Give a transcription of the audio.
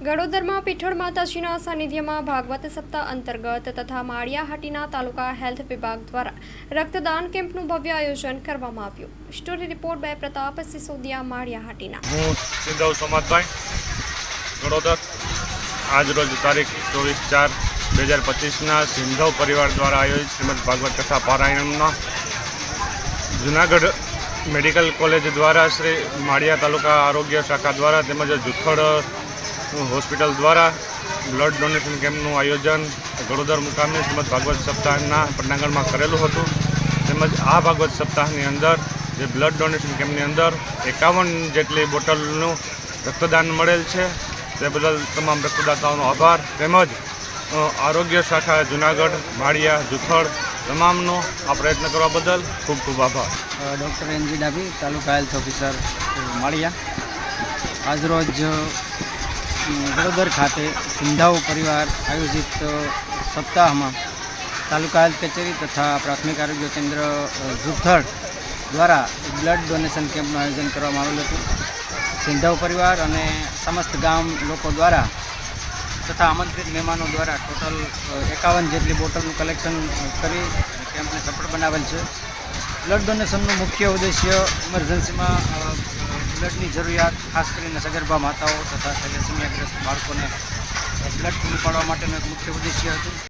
ગડોદરમાં પીઠળ માતાજીના સાનિધ્યમાં ભાગવત સપ્તાહ અંતર્ગત તથા માળિયાહાટીના તાલુકા હેલ્થ વિભાગ દ્વારા રક્તદાન કેમ્પનું ભવ્ય આયોજન કરવામાં આવ્યું। Story report by Pratap Sisodiya, Maliyahatina. હું સિંધવ સોમતભાઈ, ગડોદર। આજ રોજ તારીખ 24/4/2025 સિંધવ પરિવાર દ્વારા આયોજિત શ્રીમદ ભાગવત કથા પારાયણના જૂનાગઢ મેડિકલ કોલેજ દ્વારા શ્રી માળિયા તાલુકા આરોગ્ય શાખા દ્વારા તેમજ જુથડ હોસ્પિટલ દ્વારા બ્લડ ડોનેશન કેમ્પનું આયોજન ગડોદર મુકામે શ્રીમદ ભાગવત સપ્તાહના પટાંગણમાં કરેલું હતું। તેમજ આ ભાગવત સપ્તાહની અંદર જે બ્લડ ડોનેશન કેમ્પની અંદર 51 જેટલી બોટલનું રક્તદાન મળેલ છે, તે બદલ તમામ રક્તદાતાઓનો આભાર। તેમજ આરોગ્ય શાખા જૂનાગઢ, માળિયા, જુથડ તમામનો આ પ્રયત્ન કરવા બદલ ખૂબ ખૂબ આભાર। ડૉક્ટર એનજી ડાભી, તાલુકા હેલ્થ ઓફિસર, માળિયા। આજરોજ ગડોદર ખાતે સિંધવ પરિવાર આયોજિત સપ્તાહમાં તાલુકા હેલ્થ કચેરી તથા પ્રાથમિક આરોગ્ય કેન્દ્ર જુથડ દ્વારા બ્લડ ડોનેશન કેમ્પનું આયોજન કરવામાં આવેલું હતું। સિંધવ પરિવાર અને સમસ્ત ગામ લોકો દ્વારા તથા આમંત્રિત મહેમાનો દ્વારા ટોટલ 51 જેટલી બોટલનું કલેક્શન કરી કેમ્પને સફળ બનાવેલ છે। બ્લડ ડોનેશનનું મુખ્ય ઉદ્દેશ્ય ઇમરજન્સીમાં બ્લડની જરૂરિયાત, ખાસ કરીને સગર્ભા માતાઓ તથા થેલેસેમિયાગ્રસ્ત બાળકોને બ્લડ પૂરું પાડવા માટેનું એક મુખ્ય ઉદ્દેશ્ય હતું।